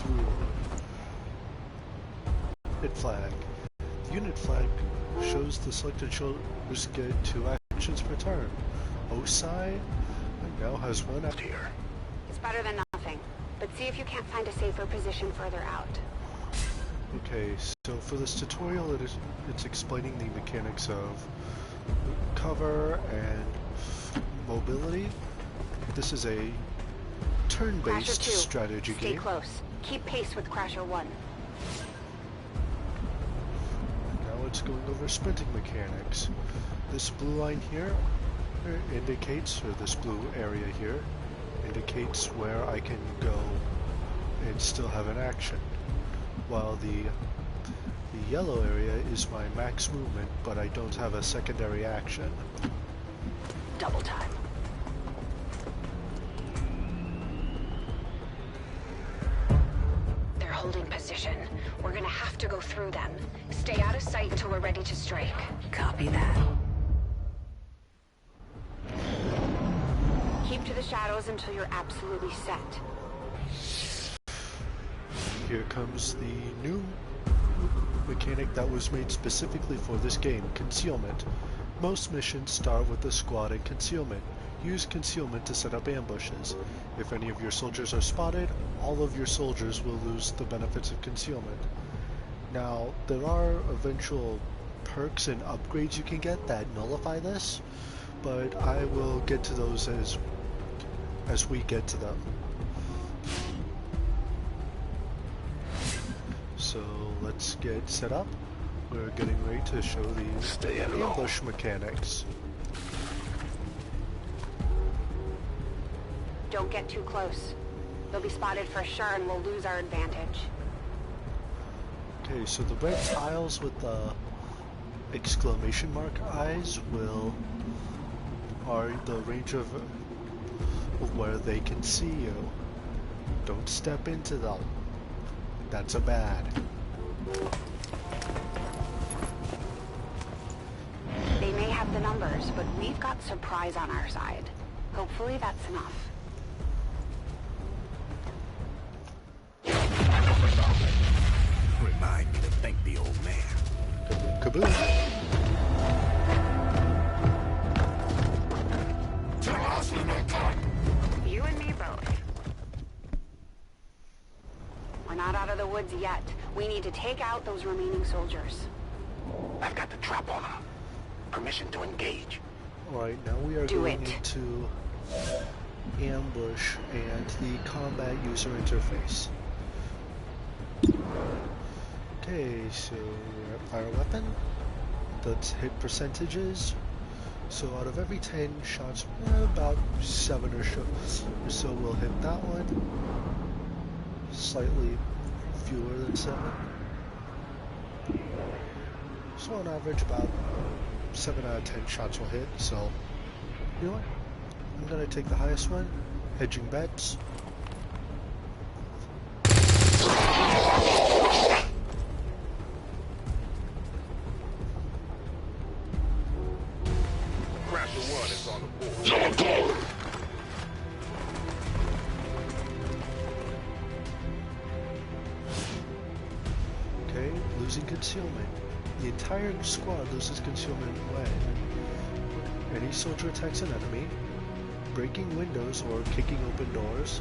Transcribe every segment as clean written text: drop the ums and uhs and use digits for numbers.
blue unit flag. The unit flag shows the selected soldiers get 2 actions per turn. OSI now has 1 out here. It's better than nothing, but see if you can't find a safer position further out. Okay, so for this tutorial it's explaining the mechanics of cover and mobility. This is a turn-based strategy game. Stay close. Keep pace with Crasher 1. Now it's going over sprinting mechanics. This blue line here indicates, or this blue area here, indicates where I can go and still have an action. While the yellow area is my max movement, but I don't have a secondary action. Double time. They're holding position. We're gonna have to go through them. Stay out of sight until we're ready to strike. Copy that. Keep to the shadows until you're absolutely set. Here comes the new mechanic that was made specifically for this game, concealment. Most missions start with a squad in concealment. Use concealment to set up ambushes. If any of your soldiers are spotted, all of your soldiers will lose the benefits of concealment. Now, there are eventual perks and upgrades you can get that nullify this, but I will get to those as we get to them. So let's get set up. We're getting ready to show the ambush mechanics. Don't get too close. They'll be spotted for sure and we'll lose our advantage. Okay, so the red tiles with the exclamation mark eyes are the range of where they can see you. Don't step into them. That's a bad. They may have the numbers, but we've got surprise on our side. Hopefully that's enough. Remind me to thank the old man. Kaboom. You and me both. We're not out of the woods yet. We need to take out those remaining soldiers. I've got the trap on them. Permission to engage. Alright, now we are going into ambush and the combat user interface. Okay, so we're at fire weapon. That's hit percentages. So out of every 10 shots, about 7 or so will hit that one. Slightly fewer than 7. So on average about 7 out of 10 shots will hit, so you know what? I'm gonna take the highest one, hedging bets. Okay, losing concealment. The entire squad loses concealment when any soldier attacks an enemy, breaking windows or kicking open doors,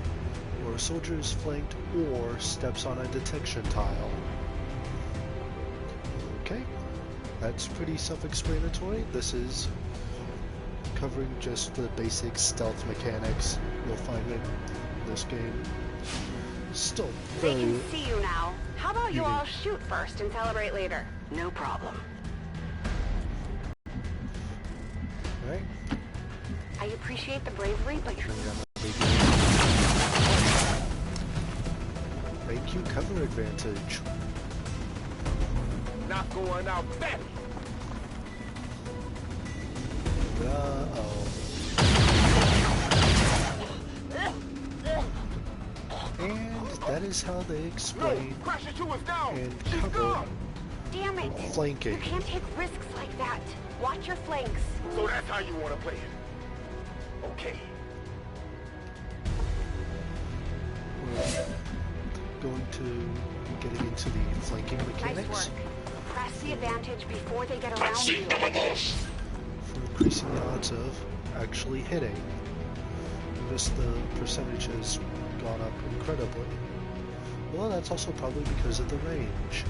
or a soldier is flanked or steps on a detection tile. Okay, that's pretty self-explanatory. This is covering just the basic stealth mechanics you'll find in this game. Still very... They can see you now. How about you all shoot first and celebrate later? No problem. Right? I appreciate the bravery, but you're... Make you cover advantage. Not going out back. Uh-oh. And that is how they explain and cover Damn it! flanking. You can't take risks like that. Watch your flanks. So that's how you want to play it. Okay. going to be getting into the flanking mechanics. Nice work. Press the advantage before they get around you. For increasing the odds of actually hitting. Notice the percentage has gone up incredibly. Well, that's also probably because of the range.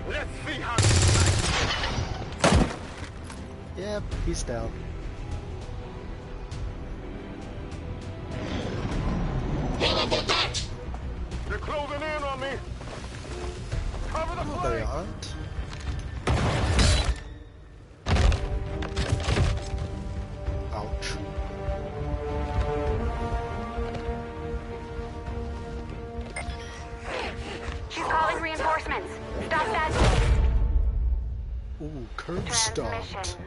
Let's see how. Yep, he's down. They're closing in on me. Cover the No, they aren't. Ouch. She's calling reinforcements. Stop that. Ooh, curb stopped. Transmission.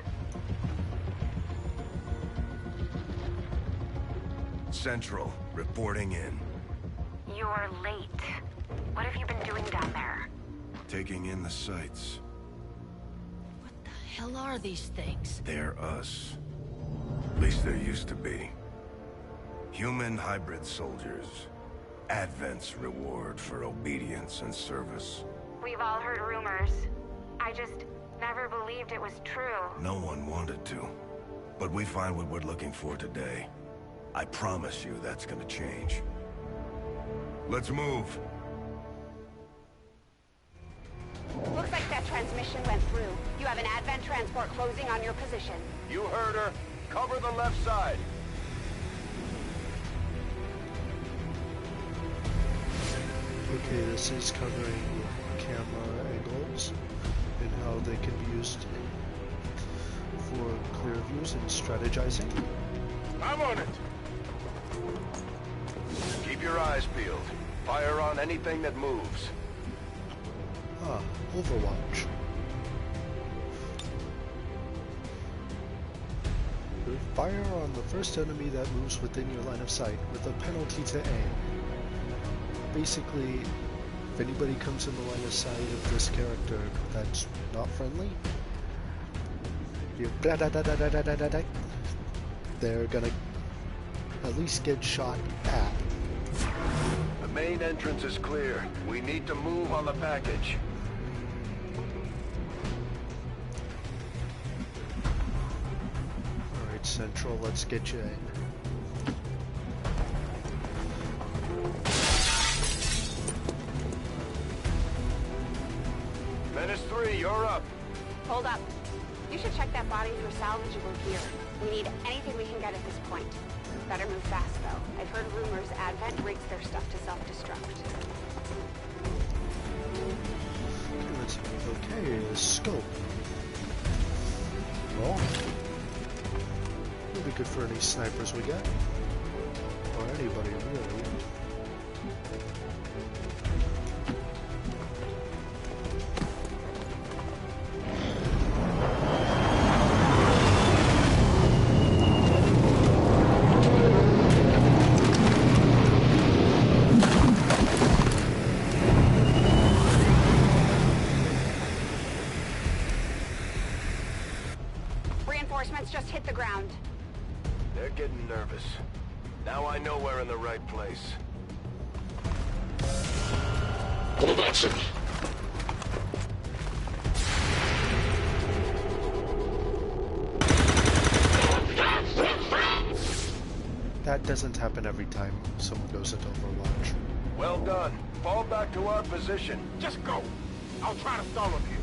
Central, reporting in. You're late. What have you been doing down there? Taking in the sights. What the hell are these things? They're us. At least there used to be. Human hybrid soldiers. Advent's reward for obedience and service. We've all heard rumors. I just never believed it was true. No one wanted to. But we find what we're looking for today. I promise you that's gonna change. Let's move. Looks like that transmission went through. You have an Advent transport closing on your position. You heard her. Cover the left side. Okay, this is covering camera angles and how they can be used for clear views and strategizing. I'm on it. Keep your eyes peeled. Fire on anything that moves. Ah, Overwatch. Fire on the first enemy that moves within your line of sight with a penalty to aim. Basically, if anybody comes in the line of sight of this character that's not friendly, they're gonna at least get shot at. The main entrance is clear. We need to move on the package. Alright, Central, let's get you in. Menace 3, you're up. Hold up. You should check that body for salvageable gear. We need anything we can get at this point. Better move fast, though. I've heard rumors Advent rigs their stuff to self-destruct. Okay, let's move. Okay, the scope. Well, it'll be good for any snipers we get. Or anybody, really. Reinforcements just hit the ground. They're getting nervous. Now I know we're in the right place. That doesn't happen every time someone goes into Overwatch. Well done. Fall back to our position. Just go. I'll try to stall them here.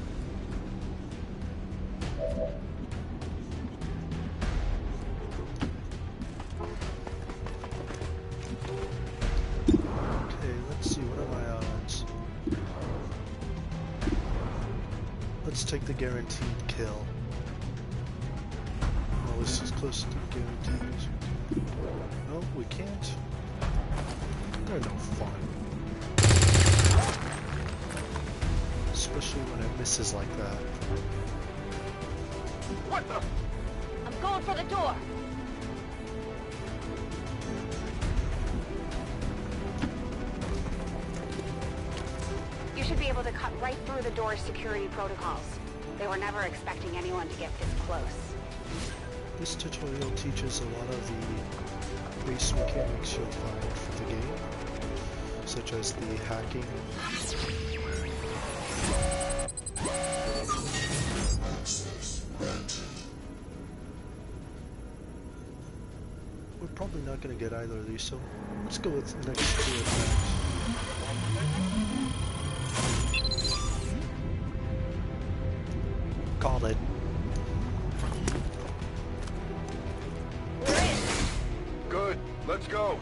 Okay, let's see, what are my odds? Let's take the guaranteed kill. Oh, this is close to guaranteed. No, we can't. They're no fun. Especially when it misses like that. What the? I'm going for the door. You should be able to cut right through the door's security protocols. They were never expecting anyone to get this close. This tutorial teaches a lot of the base mechanics you'll find for the game, such as the hacking. We're probably not going to get either of these, so let's go with the next two attacks. Called it. Good. Let's go.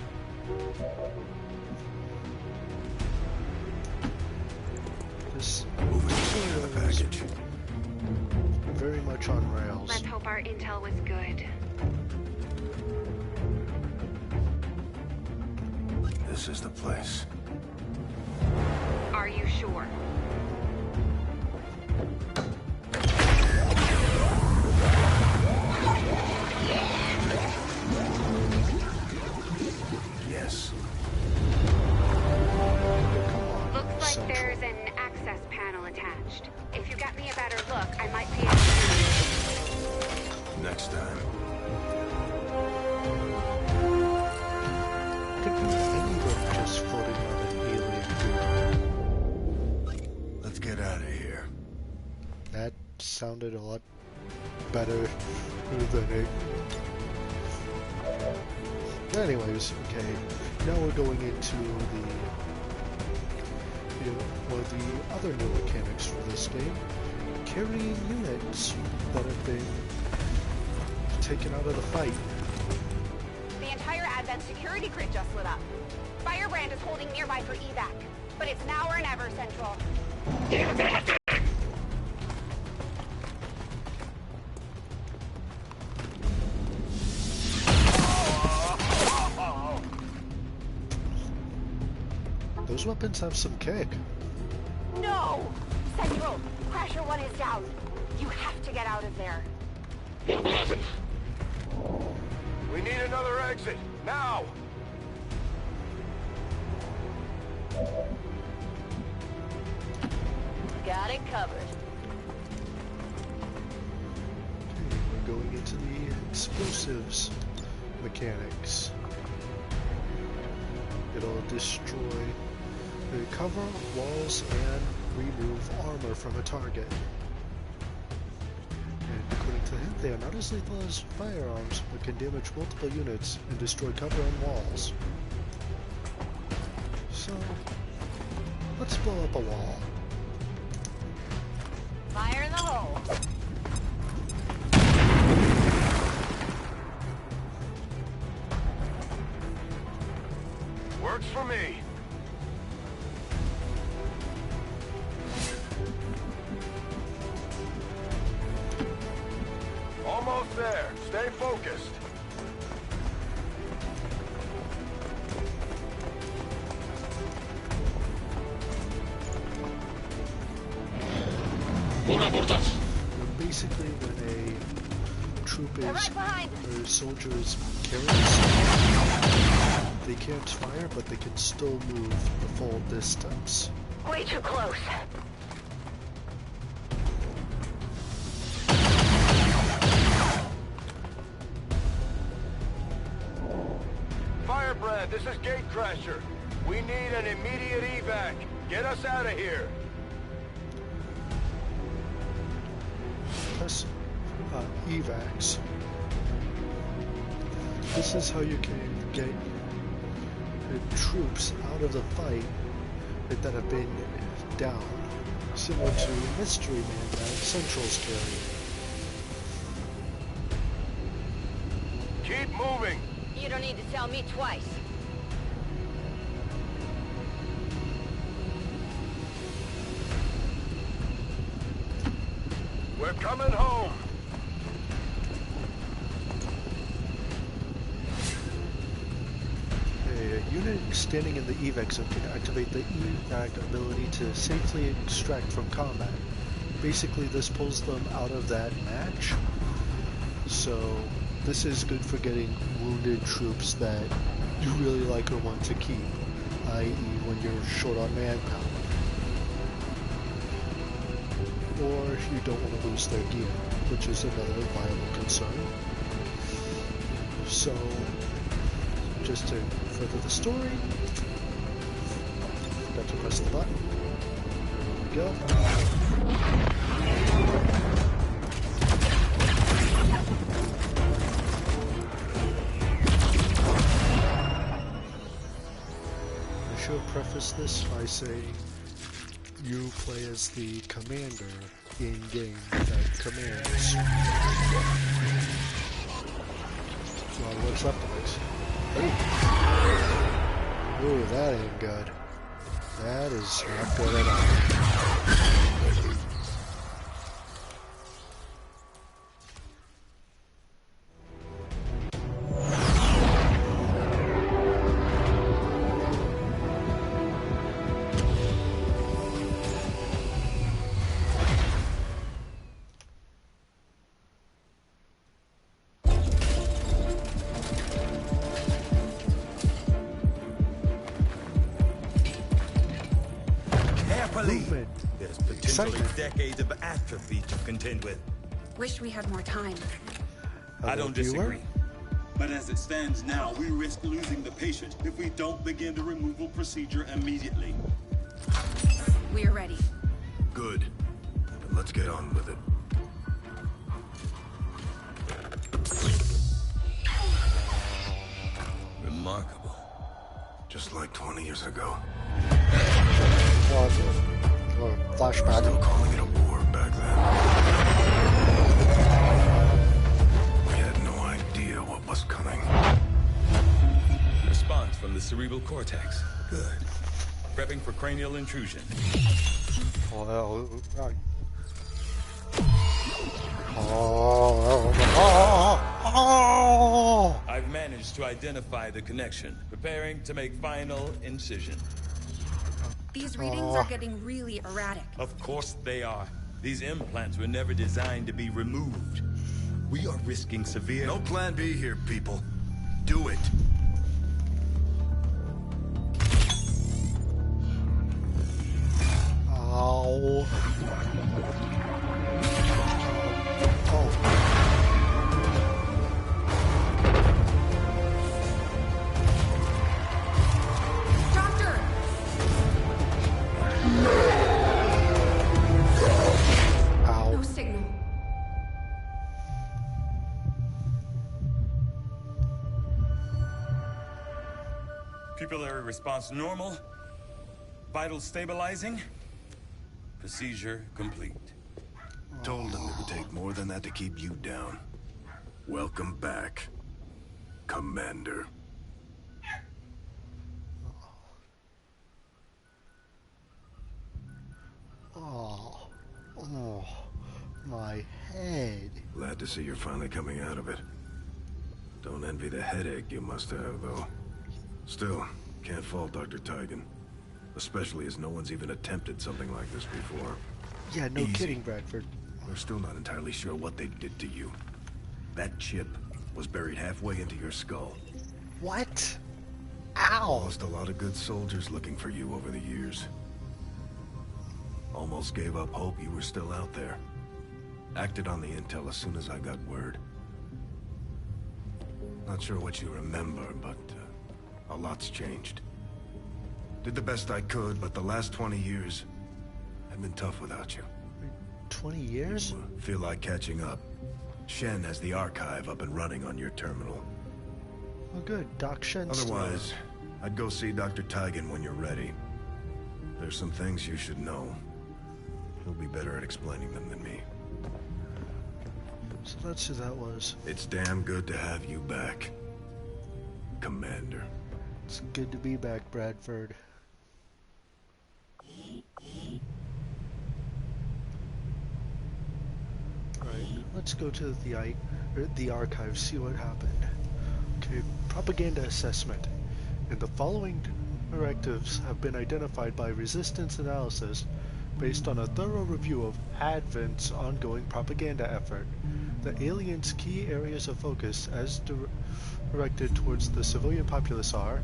This Moving to the package. very much on rails. Let's hope our intel was good. This is the place. Are you sure? Yes. Looks like there's an access panel attached. If you get me a better look, I might be able to... Next time. Could be anyone just floating on an alien grid. Let's get out of here. That sounded a lot better than it. Anyways, okay. Now we're going into one of the other new mechanics for this game. Carrying units that have been taken out of the fight. The entire Advent security grid just lit up. Firebrand is holding nearby for evac, but it's now or never, Central. Those weapons have some kick. No! Central, Crasher 1 is down. You have to get out of there. We need another exit. Now! Got it covered. Okay, we're going into the explosives mechanics. It'll destroy, cover walls and remove armor from a target. And according to him, they are not as lethal as firearms, but can damage multiple units and destroy cover and walls. So, let's blow up a wall. Fire in the hole. Works for me. Almost there. Stay focused. Basically, when a troop They're is right behind. or a soldier is carrying something, they can't fire, but they can still move the full distance. Way too close. Firebrand, this is Gatecrasher. We need an immediate evac. Get us out of here. Press evacs. This is how you can get troops out of the fight that have been down, similar to Mystery Man that Central's carrying. Keep moving. You don't need to tell me twice. We're coming home. A unit standing in the evac zone can activate the evac ability to safely extract from combat. Basically, this pulls them out of that match. So this is good for getting wounded troops that you really like or want to keep, i.e. when you're short on manpower. Or you don't want to lose their gear, which is another viable concern. So just to further the story. Forgot to press the button. There we go. I should preface this by saying you play as the commander in-game that commands. Well, what's up next? Ooh, that ain't good. That is not good at all. Movement. There's potentially Excitement. decades of atrophy to contend with. Wish we had more time. I don't disagree. But as it stands now, we risk losing the patient if we don't begin the removal procedure immediately. We're ready. Good. Then let's get on with it. Remarkable. Just like 20 years ago. Flashback. Still calling it a war back then. We had no idea what was coming. Response from the cerebral cortex. Good. Prepping for cranial intrusion. I've managed to identify the connection. Preparing to make final incision. These readings are getting really erratic. Of course they are. These implants were never designed to be removed. We are risking severe... No plan B here, people. Do it. Ow. Doctor! Ow. No signal. Pupillary response normal. Vital stabilizing. Procedure complete. Told them it would take more than that to keep you down. Welcome back, Commander. Oh, my head. Glad to see you're finally coming out of it. Don't envy the headache you must have, though. Still, can't fault Dr. Tigan. Especially as no one's even attempted something like this before. Yeah, no Easy. kidding, Bradford. We're still not entirely sure what they did to you. That chip was buried halfway into your skull. What? Ow. Lost a lot of good soldiers looking for you over the years. Almost gave up hope you were still out there. Acted on the intel as soon as I got word. Not sure what you remember, but a lot's changed. Did the best I could, but the last 20 years have been tough without you. 20 years? Feel like catching up. Shen has the archive up and running on your terminal. Oh, good. Doc Shen's Otherwise, I'd go see Dr. Tigan when you're ready. There's some things you should know. He'll be better at explaining them than me. So that's who that was. It's damn good to have you back, Commander. It's good to be back, Bradford. Alright, let's go to the archive, see what happened. Okay, propaganda assessment. And the following directives have been identified by resistance analysis based on a thorough review of Advent's ongoing propaganda effort. The aliens' key areas of focus as directed towards the civilian populace are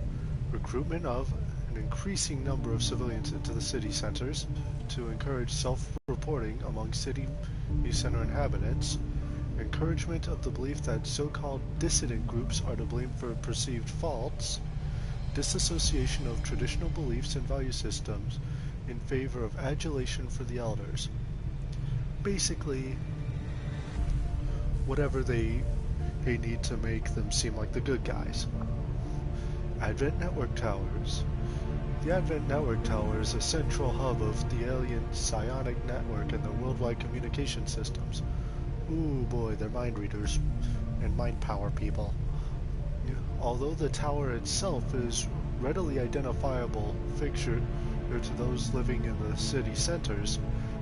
recruitment of an increasing number of civilians into the city centers to encourage self-reporting among city center inhabitants, encouragement of the belief that so-called dissident groups are to blame for perceived faults, disassociation of traditional beliefs and value systems in favor of adulation for the elders. Basically, whatever they need to make them seem like the good guys. Advent Network Towers. The Advent Network Tower is a central hub of the alien psionic network and their worldwide communication systems. Ooh boy, they're mind readers and mind power people. Although the tower itself is readily identifiable fixture to those living in the city centers,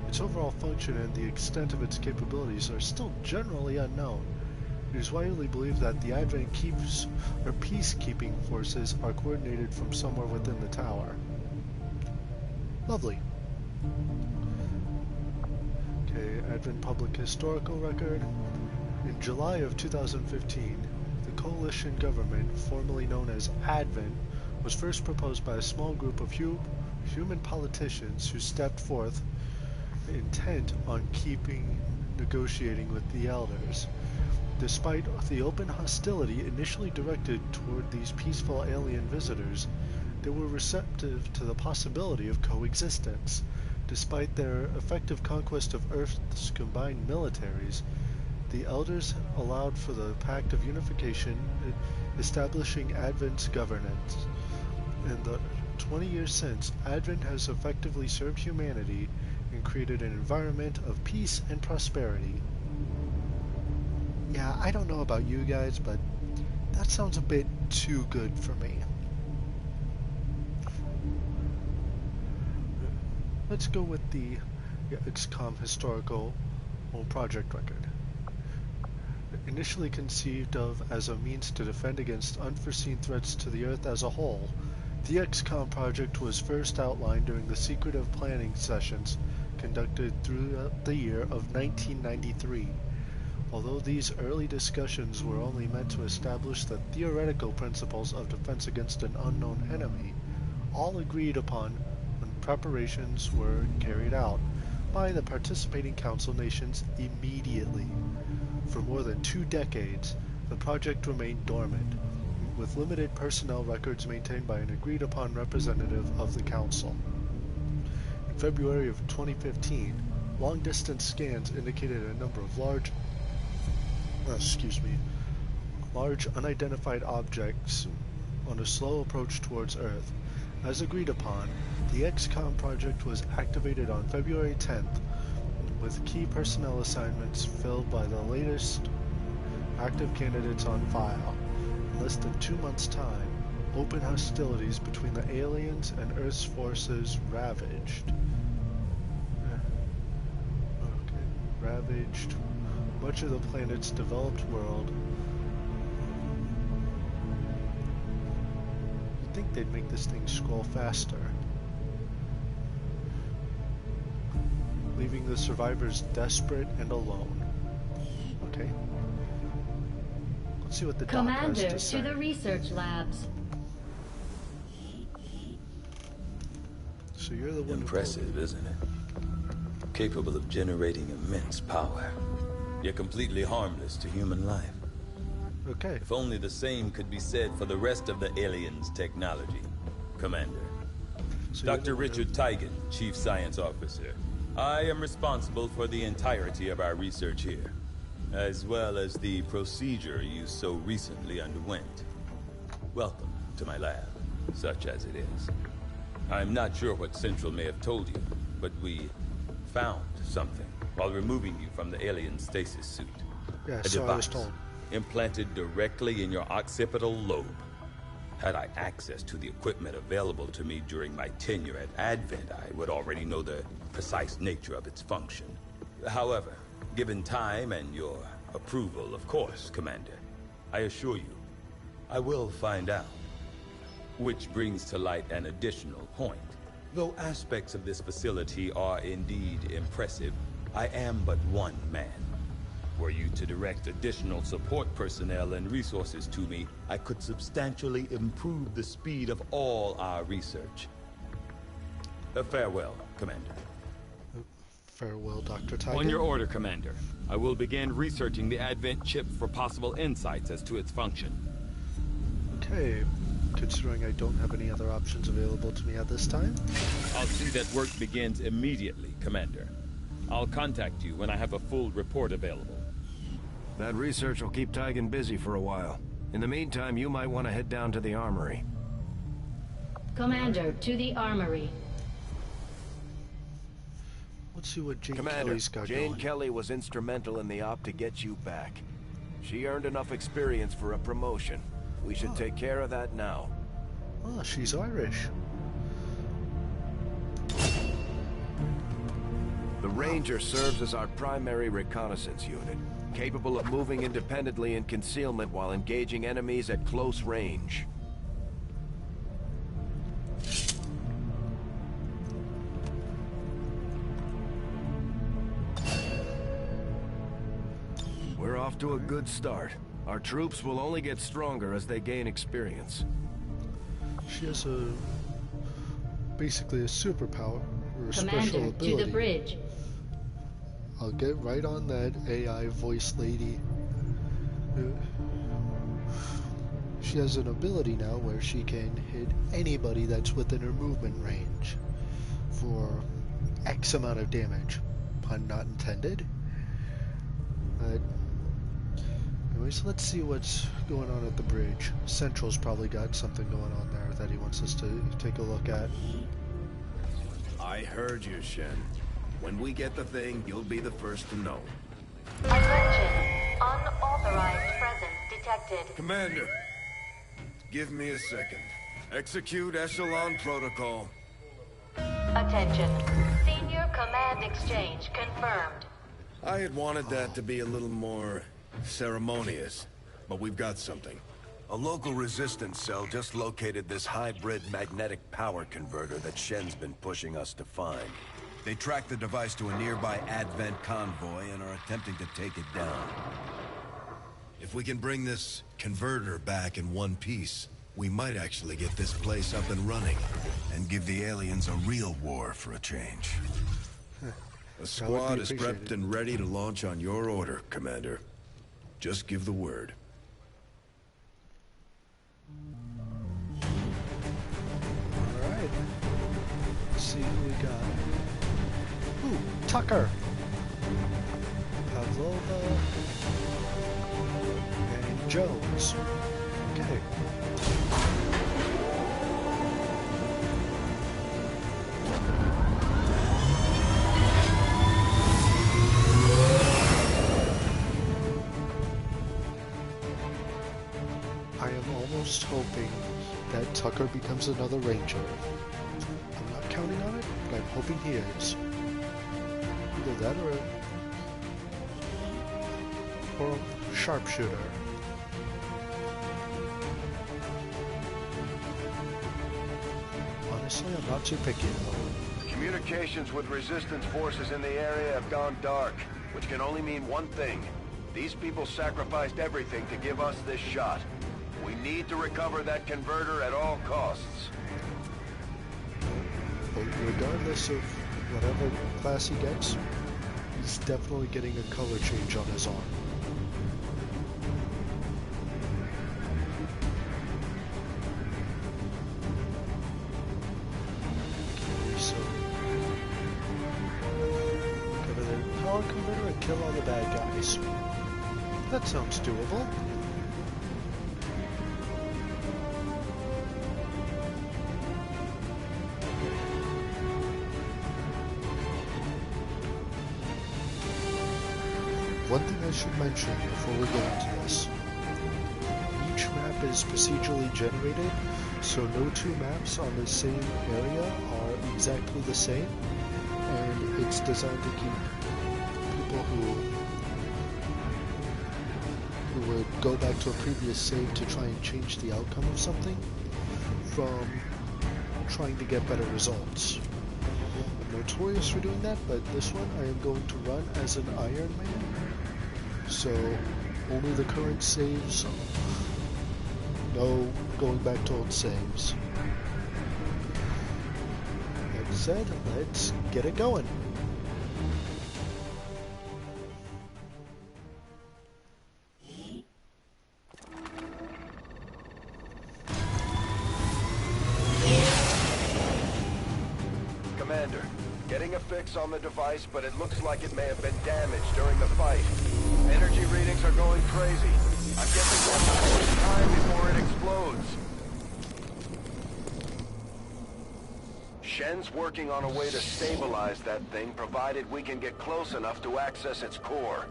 its overall function and the extent of its capabilities are still generally unknown. It is widely believed that the Advent peacekeeping forces are coordinated from somewhere within the tower. Lovely. Okay, Advent Public Historical Record. In July of 2015, the coalition government, formerly known as Advent, was first proposed by a small group of human politicians who stepped forth intent on negotiating with the elders. Despite the open hostility initially directed toward these peaceful alien visitors, they were receptive to the possibility of coexistence. Despite their effective conquest of Earth's combined militaries, the elders allowed for the Pact of Unification, establishing Advent's governance. In the 20 years since, Advent has effectively served humanity and created an environment of peace and prosperity. Yeah, I don't know about you guys, but that sounds a bit too good for me. Let's go with the XCOM historical project record. Initially conceived of as a means to defend against unforeseen threats to the Earth as a whole, the XCOM project was first outlined during the secretive planning sessions conducted throughout the year of 1993. Although these early discussions were only meant to establish the theoretical principles of defense against an unknown enemy, all agreed upon when preparations were carried out by the participating council nations immediately. For more than 2 decades, the project remained dormant, with limited personnel records maintained by an agreed-upon representative of the council. In February of 2015, long-distance scans indicated a number of large unidentified objects on a slow approach towards Earth. As agreed upon, the XCOM project was activated on February 10th, with key personnel assignments filled by the latest active candidates on file. In less than 2 months' time, open hostilities between the aliens and Earth's forces ravaged much of the planet's developed world. You'd think they'd make this thing scroll faster, leaving the survivors desperate and alone. Okay. Let's see what the doc has to say. Commander, to the research labs. So you're the one Impressive, isn't it? Capable of generating immense power, yet completely harmless to human life. Okay. If only the same could be said for the rest of the aliens' technology, Commander. So Dr. Richard Teigen, Chief Science Officer. I am responsible for the entirety of our research here, as well as the procedure you so recently underwent. Welcome to my lab, such as it is. I'm not sure what Central may have told you, but we found something while removing you from the alien stasis suit. Yeah, A so I was device told. implanted directly in your occipital lobe. Had I access to the equipment available to me during my tenure at Advent, I would already know the precise nature of its function. However, given time and your approval, of course, Commander, I assure you, I will find out. Which brings to light an additional point. Though aspects of this facility are indeed impressive, I am but one man. Were you to direct additional support personnel and resources to me, I could substantially improve the speed of all our research. Farewell, Commander. Farewell, Dr. Tiger. On your order, Commander. I will begin researching the Advent chip for possible insights as to its function. Okay, considering I don't have any other options available to me at this time. I'll see that work begins immediately, Commander. I'll contact you when I have a full report available. That research will keep Tigan busy for a while. In the meantime, you might want to head down to the armory. Commander, to the armory. Let's see what Jane Commander, Kelly's got Jane going. Kelly was instrumental in the op to get you back. She earned enough experience for a promotion. We should take care of that now. Oh, she's Irish. The Ranger serves as our primary reconnaissance unit, capable of moving independently in concealment while engaging enemies at close range. We're off to a good start. Our troops will only get stronger as they gain experience. She has basically a superpower, or a special Commander, ability. to the bridge. I'll get right on that AI voice lady. She has an ability now where she can hit anybody that's within her movement range for X amount of damage. Pun not intended. But anyways, let's see what's going on at the bridge. Central's probably got something going on there that he wants us to take a look at. I heard you, Shen. When we get the thing, you'll be the first to know. Attention. Unauthorized presence detected. Commander, give me a second. Execute Echelon Protocol. Attention. Senior command exchange confirmed. I had wanted that to be a little more ceremonious, but we've got something. A local resistance cell just located this hybrid magnetic power converter that Shen's been pushing us to find. They tracked the device to a nearby Advent convoy and are attempting to take it down. If we can bring this converter back in one piece, we might actually get this place up and running and give the aliens a real war for a change. The squad is prepped and ready to launch on your order, Commander. Just give the word. Alright. Let's see who we got. Ooh, Tucker! Pavlova. And Jones. Okay. I am almost hoping that Tucker becomes another Ranger. I'm not counting on it, but I'm hoping he is. Either that or a sharpshooter. Honestly, I'm not too picky though. Communications with resistance forces in the area have gone dark, which can only mean one thing. These people sacrificed everything to give us this shot. We need to recover that converter at all costs. But regardless of whatever class he gets, he's definitely getting a color change on his arm. Okay, so recover the power converter and kill all the bad guys. That sounds doable. One thing I should mention before we go into this. Each map is procedurally generated, so no two maps on the same area are exactly the same, and it's designed to keep people who would go back to a previous save to try and change the outcome of something from trying to get better results. I'm notorious for doing that, but this one I am going to run as an Iron Man. So, only the current saves, no going back to old saves. That said, let's get it going. Commander. Getting a fix on the device, but it looks like it may have been damaged during the fight. Energy readings are going crazy. I'm guessing we'll have to take time before it explodes. Shen's working on a way to stabilize that thing, provided we can get close enough to access its core.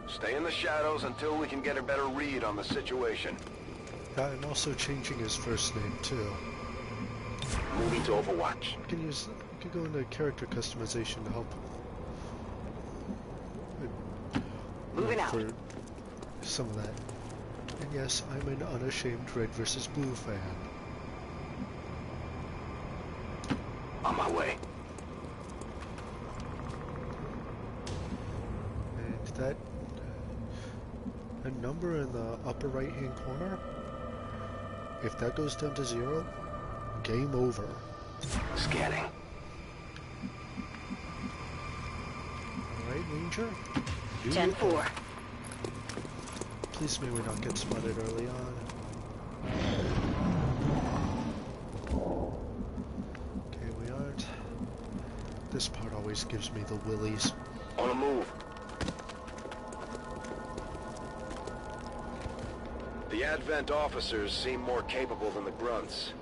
Stay in the shadows until we can get a better read on the situation. I'm also changing his first name too. Moving to Overwatch. You can go into character customization to help. Moving out. For some of that. And yes, I'm an unashamed red versus blue fan. On my way. And that a number in the upper right hand corner, if that goes down to 0, game over. Scanning. Alright, Ranger? 10-4. Please may we not get spotted early on. Okay, we aren't. This part always gives me the willies. On the move. The Advent officers seem more capable than the grunts.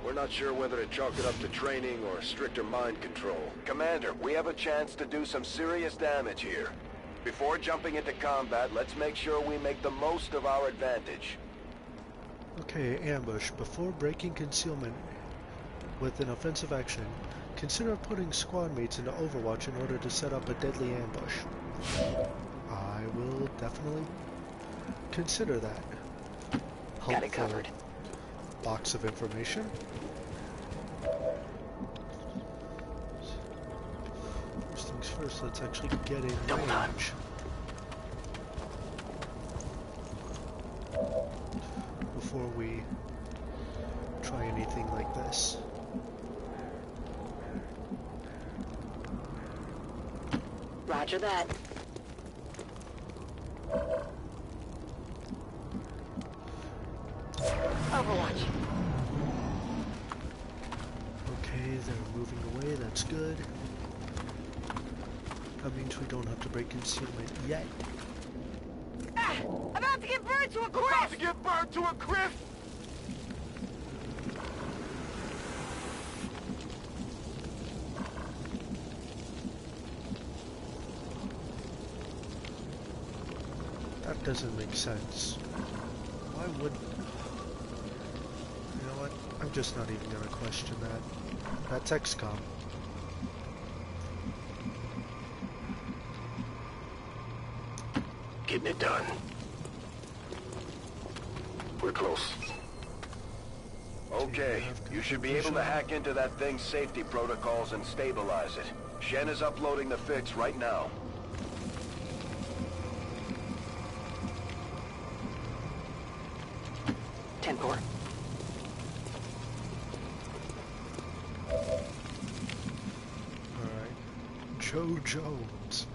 We're not sure whether to chalk it up to training or stricter mind control. Commander, we have a chance to do some serious damage here. Before jumping into combat, let's make sure we make the most of our advantage. Okay, ambush. Before breaking concealment with an offensive action, consider putting squad mates into Overwatch in order to set up a deadly ambush. I will definitely consider that. Helpful. Got it covered. Box of information. First things first, let's actually get in range. Before we try anything like this. Roger that. Overwatch. Okay, they're moving away, that's good. That means we don't have to break concealment yet. Ah! About to get burned to a crisp! About to get burned to a crisp! That doesn't make sense. Why would... You know what? I'm just not even gonna question that. That's XCOM. Getting it done. We're close. Okay, you should be able to hack into that thing's safety protocols and stabilize it. Shen is uploading the fix right now. Alright. Joe Jones.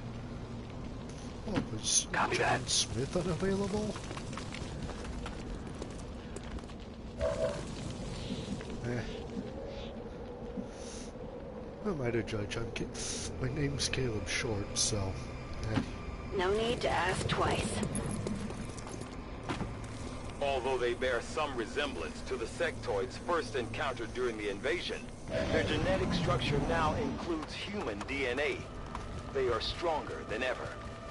Oh, was Copy John that. Smith unavailable? Who am I to judge? My name's Caleb Short, so... No need to ask twice. Although they bear some resemblance to the sectoids first encountered during the invasion, their genetic structure now includes human DNA. They are stronger than ever,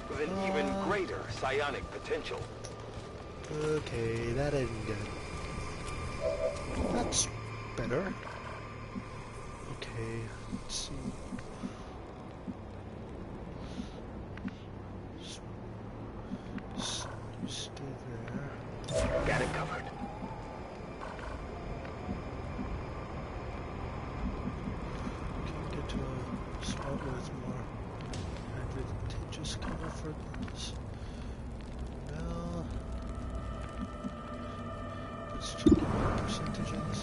with an even greater psionic potential. Okay, that isn't good. That's better. Okay, let's see. Stay there. Got it covered. Can't get to a spot where it's more advantageous cover for this. No. Let's check out percentages.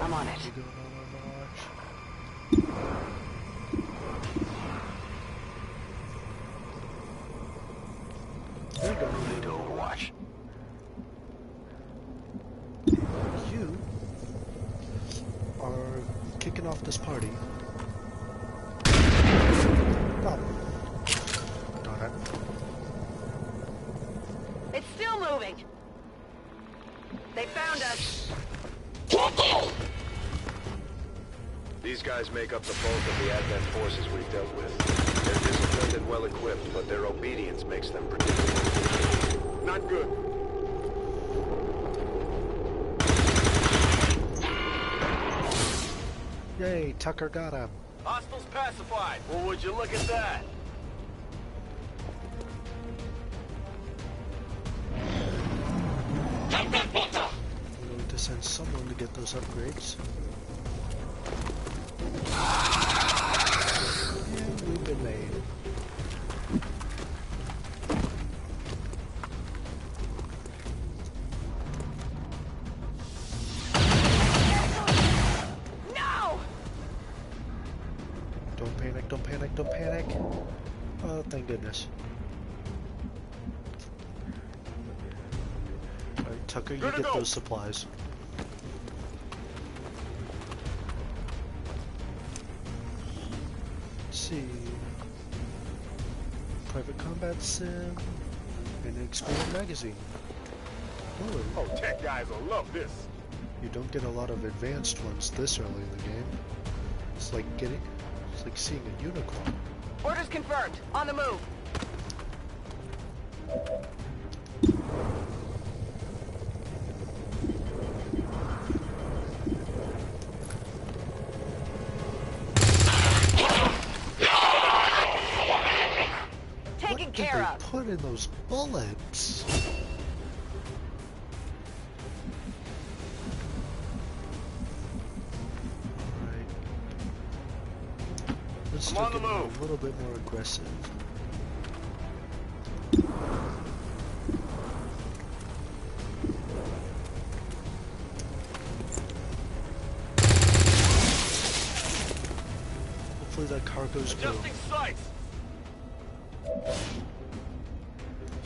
I'm on it. We're going on Overwatch. They're going to Overwatch. You are kicking off this party. Oh. Darn it. It's still moving. They found us. These guys make up the bulk of the Advent forces we've dealt with. They're disciplined and well-equipped, but their obedience makes them predictable. Not good. Yay, Tucker got him. Hostiles pacified. Well, would you look at that? We're going to send someone to get those upgrades. And we've been made. No! Don't panic, don't panic, don't panic. Oh, thank goodness. Alright, Tucker, you get those supplies. Let's see. Private combat sim and an expanded magazine. Oh, Tech guys will love this. you don't get a lot of advanced ones this early in the game. It's like seeing a unicorn. Orders confirmed. On the move. Taken care of. Put in those bullets. Alright. Let's I'm on take the it move. a little bit more aggressive. Hopefully that cargo's good. Adjusting sights.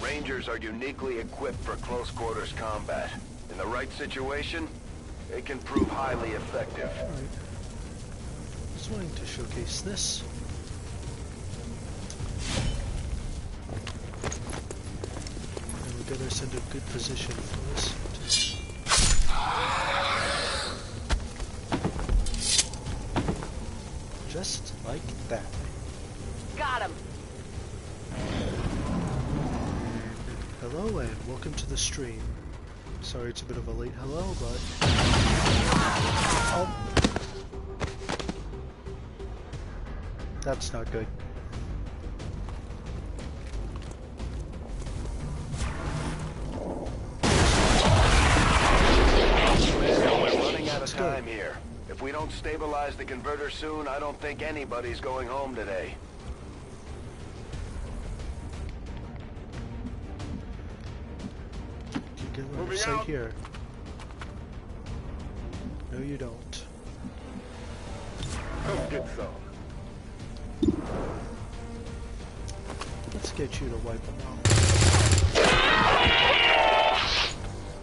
Rangers are uniquely equipped for close quarters combat. In the right situation, they can prove highly effective. Alright. Just wanting to showcase this. And we'll get us into a good position for this. Just like that. Got him. Hello and welcome to the stream. Sorry it's a bit of a late hello, but... Oh. That's not good. We're running out of time here. If we don't stabilize the converter soon, I don't think anybody's going home today. You get line of Moving sight out. here. No, you don't. Come get some. Let's get you to wipe them out.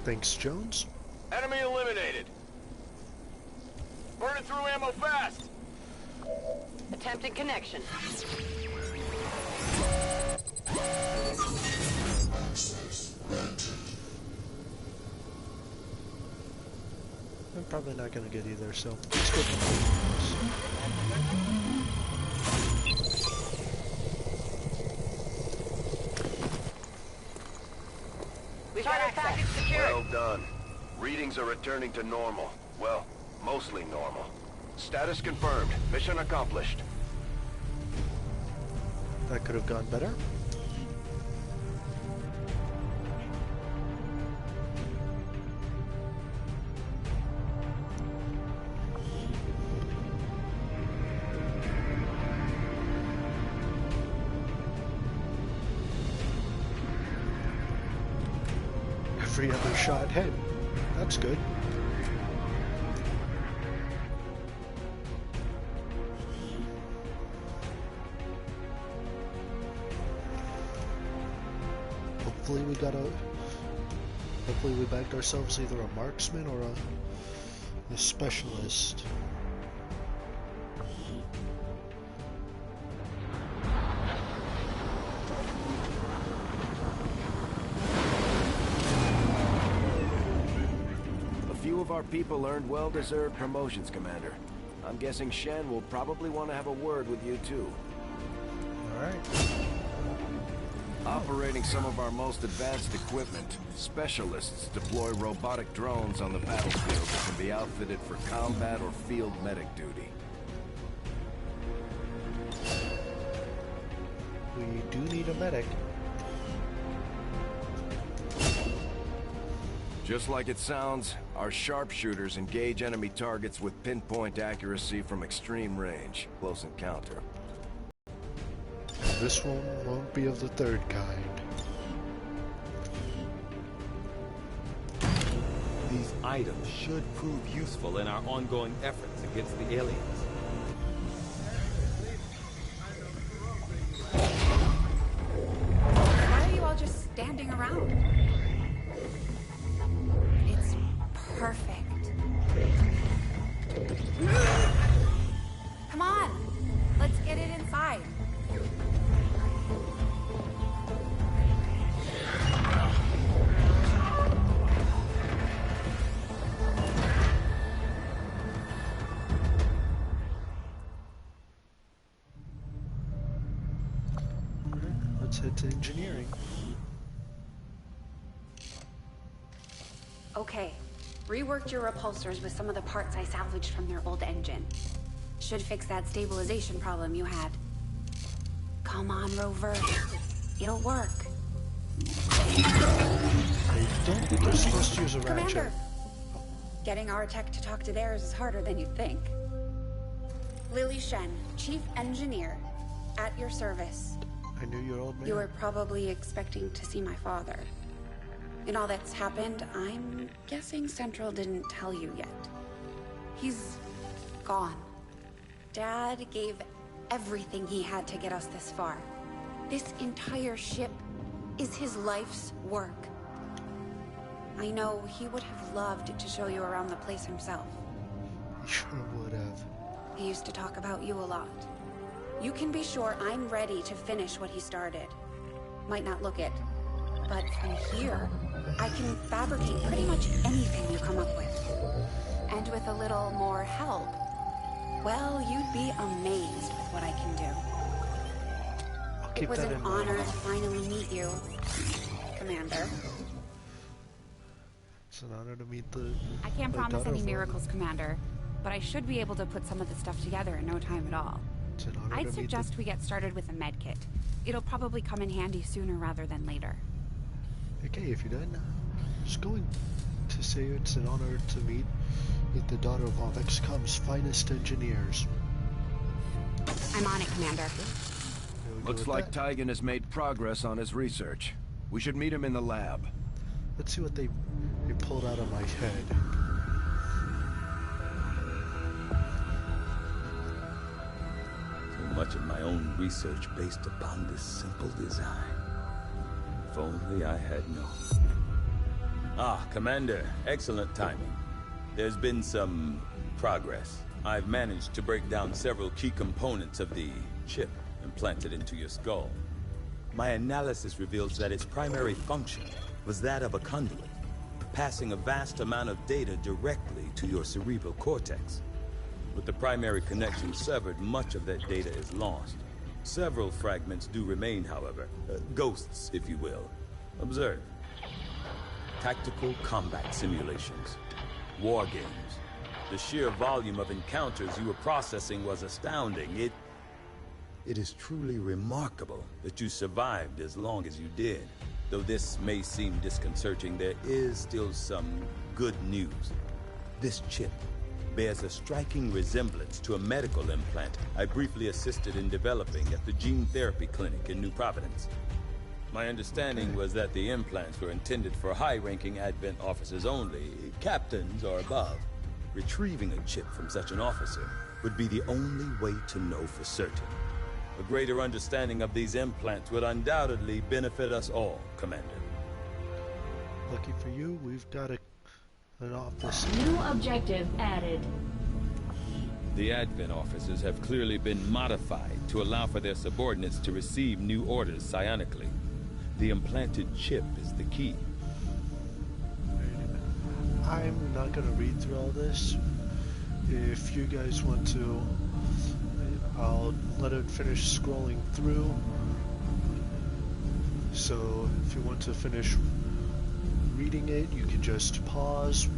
Thanks, Jones. Enemy eliminated. Burning through ammo fast. Attempting connection. I'm probably not going to get either, so let's go. We've got access. Secured. Well done. Readings are returning to normal. Well, mostly normal. Status confirmed. Mission accomplished. That could have gone better. Every other shot hit. That's good. Hopefully we bagged ourselves either a marksman or a specialist. of our people earned well-deserved promotions, Commander. I'm guessing Shen will probably want to have a word with you, too. Alright. Operating some of our most advanced equipment, specialists deploy robotic drones on the battlefield that can be outfitted for combat or field medic duty. We do need a medic. Just like it sounds, our sharpshooters engage enemy targets with pinpoint accuracy from extreme range, close encounter. This one won't be of the third kind. These items should prove useful in our ongoing efforts against the aliens. Why are you all just standing around? It's perfect. Come on, let's get it inside. Let's head to engineering. Okay, reworked your repulsors with some of the parts I salvaged from their old engine. Should fix that stabilization problem you had. Come on, Rover. It'll work. I don't think you're supposed to use a ratchet. Commander! Getting our tech to talk to theirs is harder than you'd think. Lily Shen, Chief Engineer, at your service. I knew your old man. You were probably expecting to see my father. In all that's happened, I'm guessing Central didn't tell you yet. He's gone. Dad gave everything he had to get us this far. This entire ship is his life's work. I know he would have loved to show you around the place himself. He sure would have. He used to talk about you a lot. You can be sure I'm ready to finish what he started. Might not look it, but from here, I can fabricate pretty much anything you come up with. And with a little more help, well, you'd be amazed with what I can do. I'll keep It was that an in honor mind. to finally meet you, Commander. It's an honor to meet the. I can't the promise daughter any of miracles, Commander, but I should be able to put some of the stuff together in no time at all. It's an honor to I'd meet suggest we get started with a med kit. It'll probably come in handy sooner rather than later. Okay, if you're done, just going to say it's an honor to meet with the daughter of all of XCOM's finest engineers. I'm on it, Commander. There we go Looks with like that. Tygan has made progress on his research. We should meet him in the lab. Let's see what they pulled out of my head. So much of my own research based upon this simple design. If only I had known. Ah, Commander, excellent timing. There's been some progress. I've managed to break down several key components of the chip implanted into your skull. My analysis reveals that its primary function was that of a conduit, passing a vast amount of data directly to your cerebral cortex. With the primary connection severed, much of that data is lost. Several fragments do remain, however. Ghosts, if you will. Observe. Tactical combat simulations. War games. The sheer volume of encounters you were processing was astounding. It is truly remarkable that you survived as long as you did. Though this may seem disconcerting, there is still some good news. This chip bears a striking resemblance to a medical implant I briefly assisted in developing at the gene therapy clinic in New Providence. My understanding was that the implants were intended for high-ranking Advent officers only, captains or above. Retrieving a chip from such an officer would be the only way to know for certain. A greater understanding of these implants would undoubtedly benefit us all, Commander. Lucky for you, we've got an office. New objective added. The Advent officers have clearly been modified to allow for their subordinates to receive new orders psionically. The implanted chip is the key. I'm not going to read through all this. If you guys want to, I'll let it finish scrolling through. So if you want to finish reading it, you can just pause.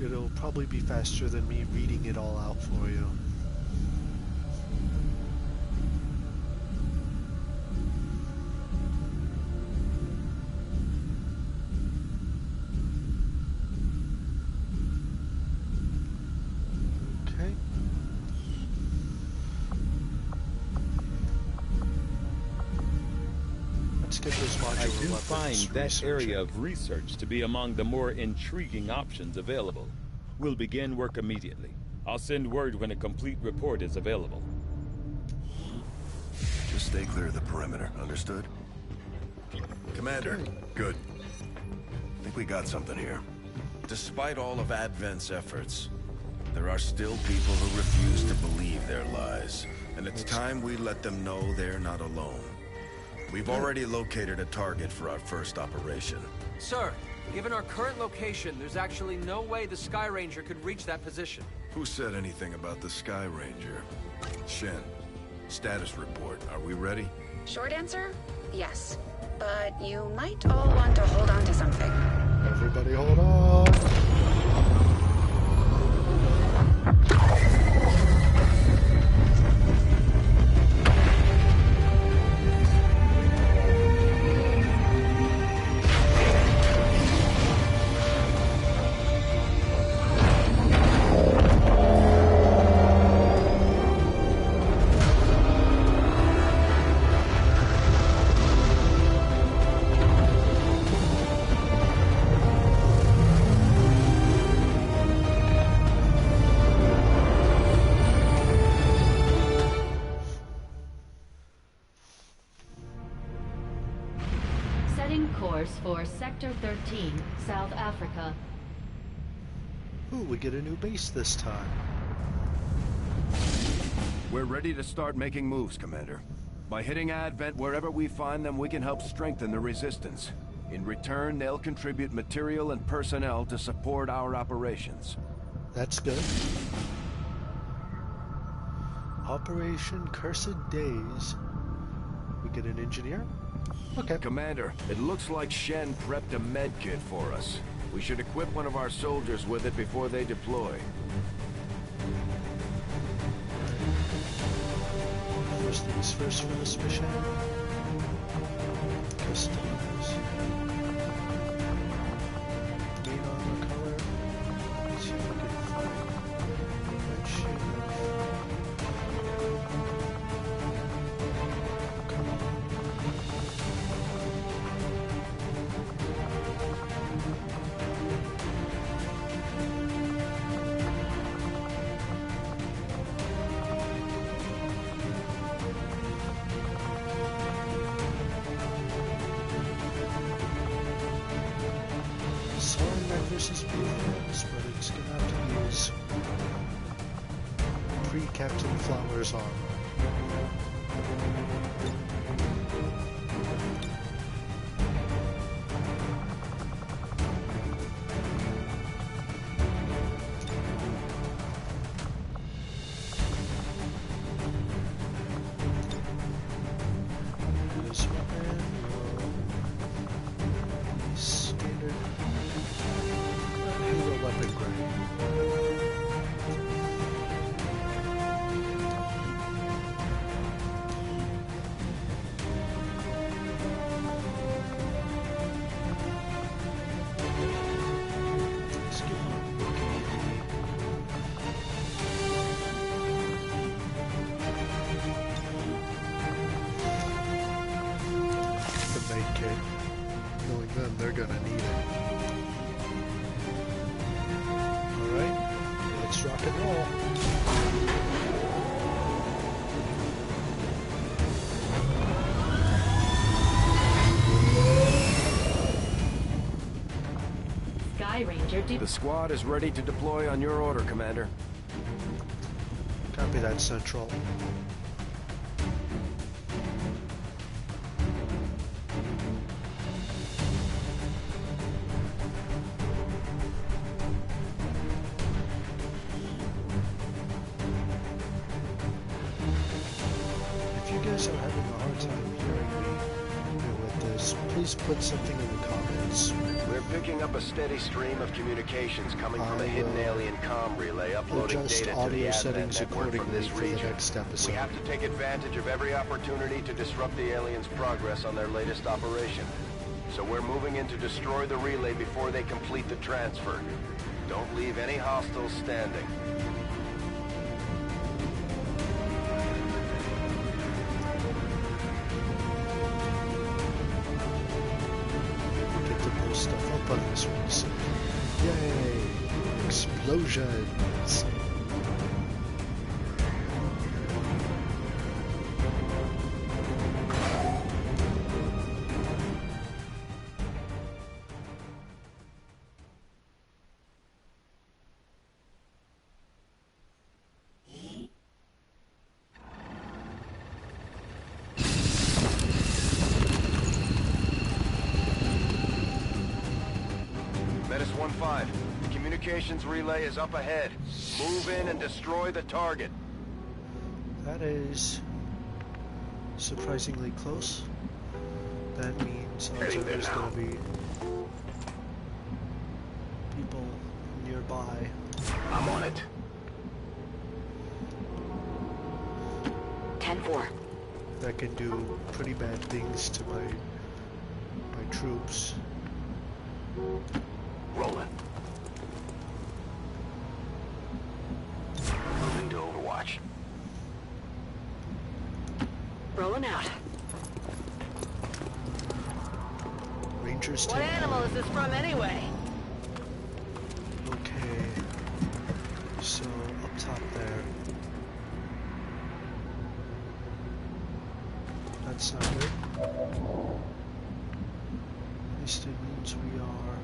It'll probably be faster than me reading it all out for you. Okay. Let's get this module. I do find that area of research to be among the more intriguing options available. We'll begin work immediately. I'll send word when a complete report is available. Just stay clear of the perimeter, understood? Commander, good. I think we got something here. Despite all of Advent's efforts, there are still people who refuse to believe their lies. And it's time we let them know they're not alone. We've already located a target for our first operation. Sir, given our current location, there's actually no way the Sky Ranger could reach that position. Who said anything about the Sky Ranger? Shen, status report. Are we ready? Short answer, yes. But you might all want to hold on to something. Everybody hold on. Course for Sector 13, South Africa. Ooh, we get a new base this time. We're ready to start making moves, Commander. By hitting Advent wherever we find them, we can help strengthen the resistance. In return, they'll contribute material and personnel to support our operations. That's good. Operation Cursed Days. We get an engineer? Okay. Commander, it looks like Shen prepped a med kit for us. We should equip one of our soldiers with it before they deploy. First things first for this mission. Customize. Main armor color. Let's see if we can find red shield. Versus Beatles, but it's gonna have to use pre-Captain Flowers armor. This weapon will be standard. Weapon grade. Let's get one looking the main kit. Knowing them, they're gonna need it. Let's rock and roll. Sky Ranger. The squad is ready to deploy on your order, Commander. Copy that, Central. guys are having a hard time hearing me with this, please put something in the comments. We're picking up a steady stream of communications coming from a hidden alien comm relay uploading adjust data to audio the Advent settings network from accordingly this for the region. next episode. We have to take advantage of every opportunity to disrupt the aliens' progress on their latest operation. So we're moving in to destroy the relay before they complete the transfer. Don't leave any hostiles standing. Get to pull stuff up on this one. So, yay! Explosions! Menace 1-5, the communications relay is up ahead. Move in and destroy the target. That is surprisingly close. That means there's going to be people nearby. I'm on it. 10-4. That can do pretty bad things to my troops. Rolling. Moving to Overwatch. Rolling out. Rangers What take. animal is this from anyway? Okay. So up top there. That's not good. At least it means we are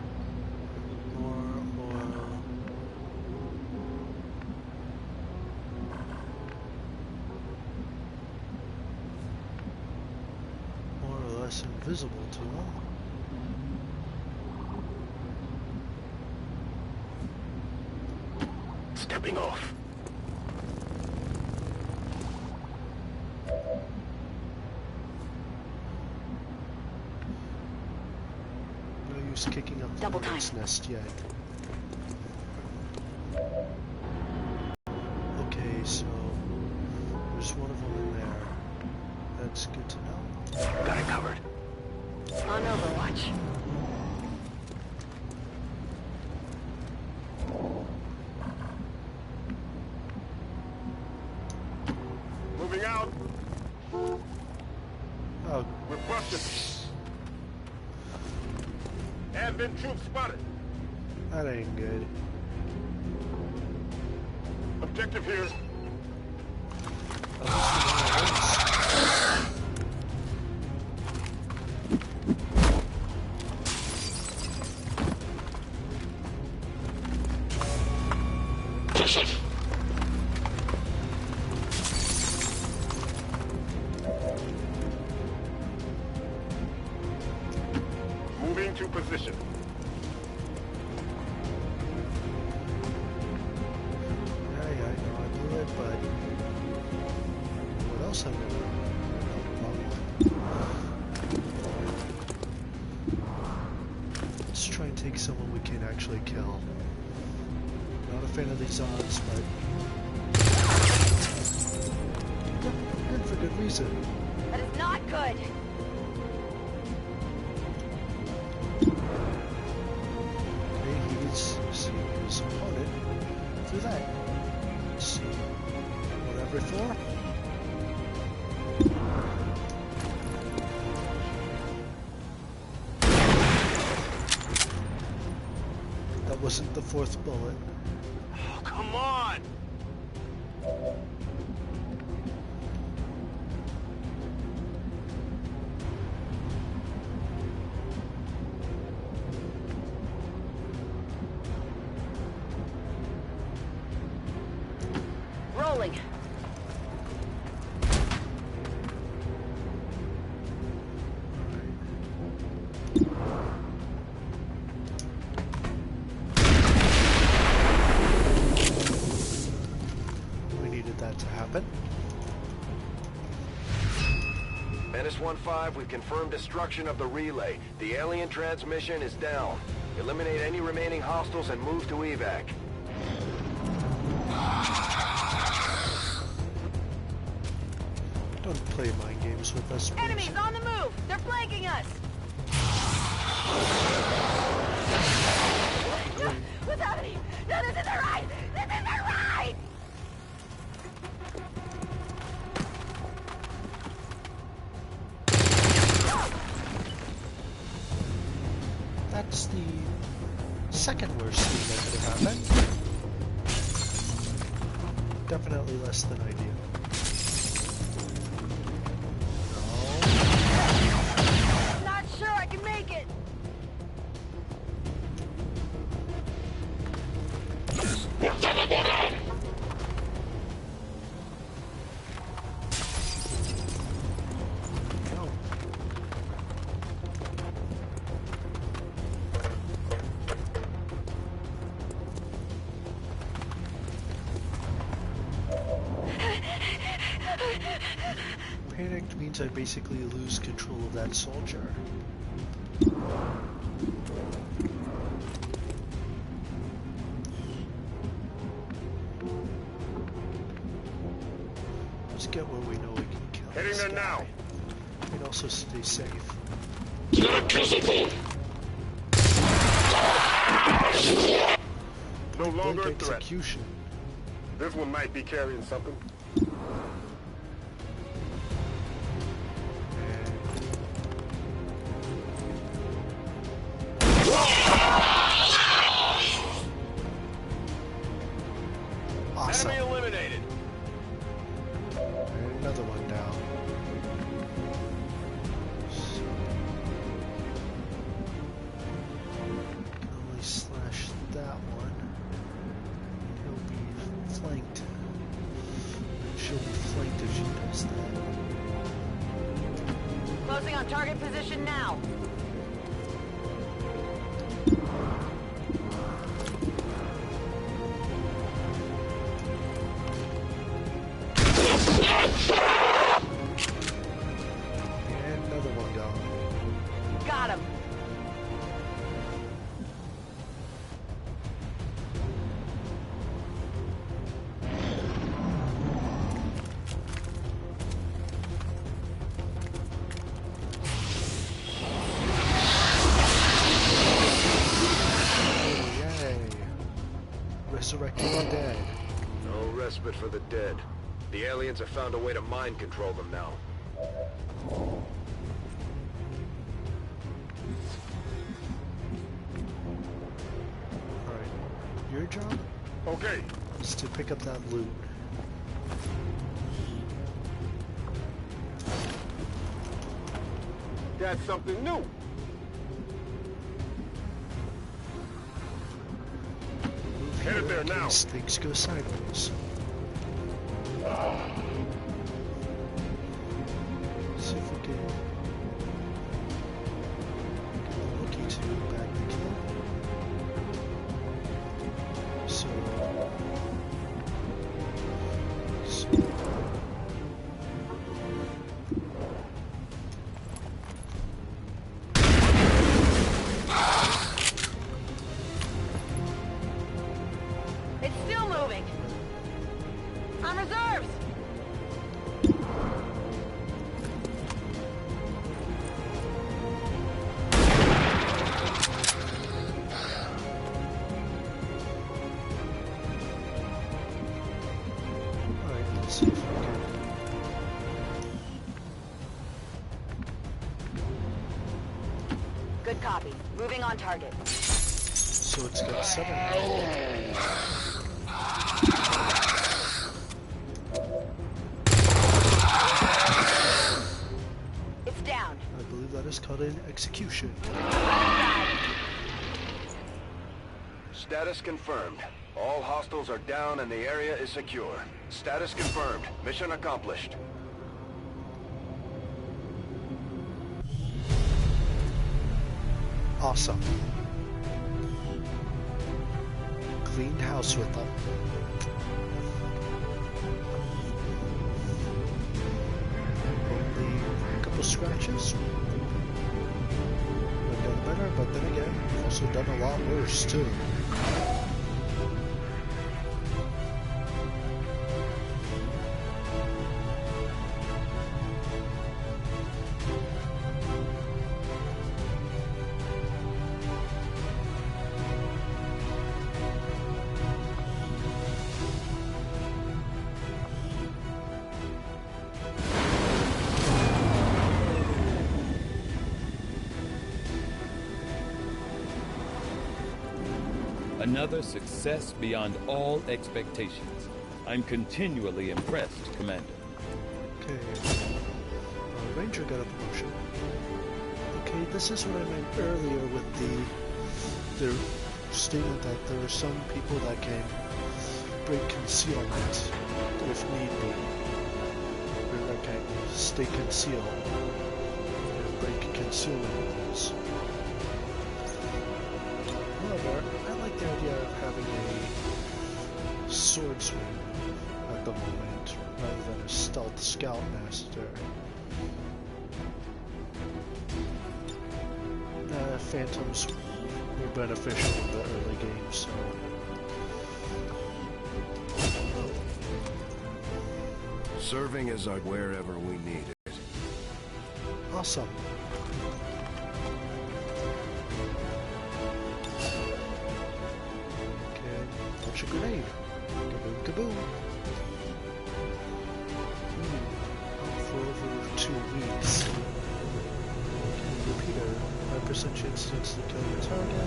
more or less invisible to them. Stepping off. No use kicking up the hornet's nest yet. Okay, so there's one of them in there. That's good to know. Got it covered. On Overwatch. Moving out. Oh, We're busted. Advent troops spotted. that ain't good. Objective here. Moving to position. Yeah, I know I blew it, but what else am I doing? Let's try and take someone we can actually kill. Not a fan of these odds, but good for good reason. That is not good. Okay, he's seeing his opponent through that. Let's see. Whatever for. That wasn't the fourth bullet. Oh, come on! Rolling. We needed that to happen. Menace 1-5, we've confirmed destruction of the relay. The alien transmission is down. Eliminate any remaining hostiles and move to evac. Don't play mind games with us, please. Enemies on the move! They're flanking us! What's happening? No, this isn't right! This isn't right! That's the second worst thing that could have happened. Definitely less than ideal. I'm not sure I can make it! Panicked means I basically lose control of that soldier. Let's get where we know we can kill Heading there now. And also stay safe. Electricity! No longer a threat. Execution. This one might be carrying something. Awesome. Enemy eliminated. And another one down. Can only slash that one. He'll be flanked. And she'll be flanked if she does that. Closing on target position now. And another one down. Got him. Yay. Resurrecting the dead. No respite for the dead. The aliens have found a way to mind control them now. Alright. Your job Okay. is to pick up that loot. Got something new. Move Headed here there in now. case things go sideways. See if we can get the Wookiee to bag the kill. So It's still moving. On reserves. alright, let's see if we can. Good copy. Moving on target. So it's got 7 health. It's down. I believe that is called an execution. Status confirmed. All hostiles are down and the area is secure. Status confirmed. Mission accomplished. Awesome. Cleaned house with them. Only a couple scratches. I've done better, but then again, I've also done a lot worse too. Another success beyond all expectations. I'm continually impressed, Commander. Okay. Ranger got a promotion. Okay, this is what I meant earlier with the statement that there are some people that can break concealment if need be. Or that can stay concealed and break concealment rules. However, I like the idea of having a swordsman at the moment, rather than a stealth scoutmaster. Phantoms were beneficial in the early game, so... Serving as our wherever we need it. Awesome. Launch a grenade. Kaboom, kaboom. For over 2 weeks. Repeater. 5% chance to kill your target.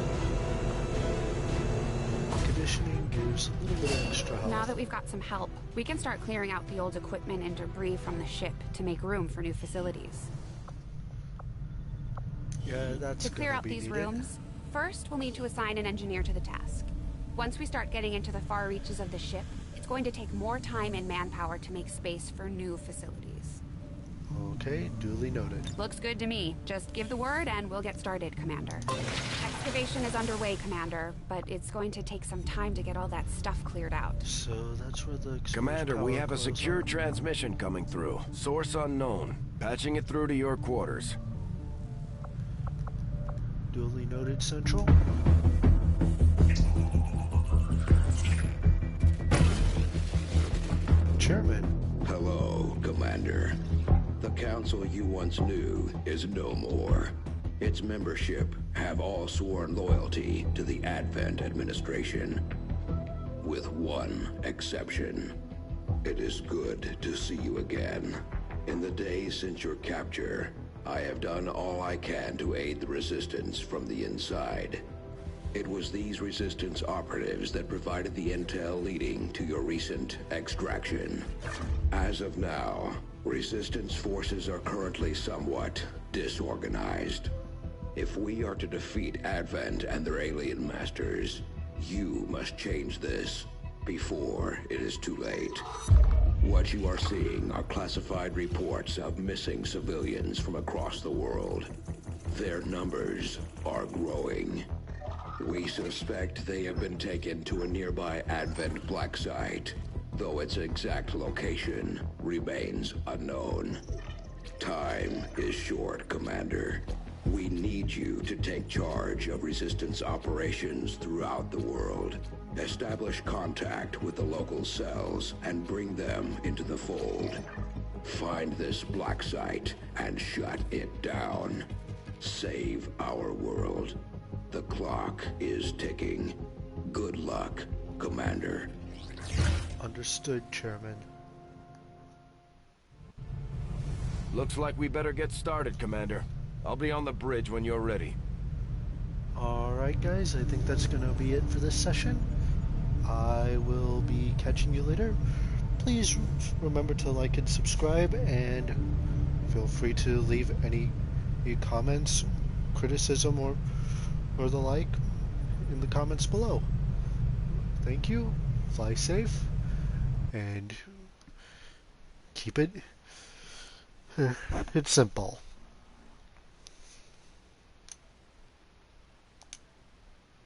Conditioning gives a little bit of extra health. Now that we've got some help, we can start clearing out the old equipment and debris from the ship to make room for new facilities. Yeah, that's to clear out these rooms, first we'll need to assign an engineer to the task. Once we start getting into the far reaches of the ship, it's going to take more time and manpower to make space for new facilities. Okay, duly noted. Looks good to me. Just give the word and we'll get started, Commander. Excavation is underway, Commander, but it's going to take some time to get all that stuff cleared out. So that's where the... Commander, we have a secure transmission coming through. Source unknown. Patching it through to your quarters. Duly noted, Central. Chairman. Hello, Commander. The council you once knew is no more. Its membership have all sworn loyalty to the Advent administration. With one exception. It is good to see you again. In the days since your capture, I have done all I can to aid the resistance from the inside. It was these resistance operatives that provided the intel leading to your recent extraction. As of now, resistance forces are currently somewhat disorganized. If we are to defeat Advent and their alien masters, you must change this before it is too late. What you are seeing are classified reports of missing civilians from across the world. Their numbers are growing. We suspect they have been taken to a nearby Advent black site, though its exact location remains unknown. Time is short, Commander. We need you to take charge of resistance operations throughout the world. Establish contact with the local cells and bring them into the fold. Find this black site and shut it down. Save our world. The clock is ticking. Good luck, Commander. Understood, Chairman. Looks like we better get started, Commander. I'll be on the bridge when you're ready. Alright guys, I think that's gonna be it for this session. I will be catching you later. Please remember to like and subscribe, and feel free to leave any comments, criticism, or the like in the comments below. Thank you, fly safe, and keep it it's simple.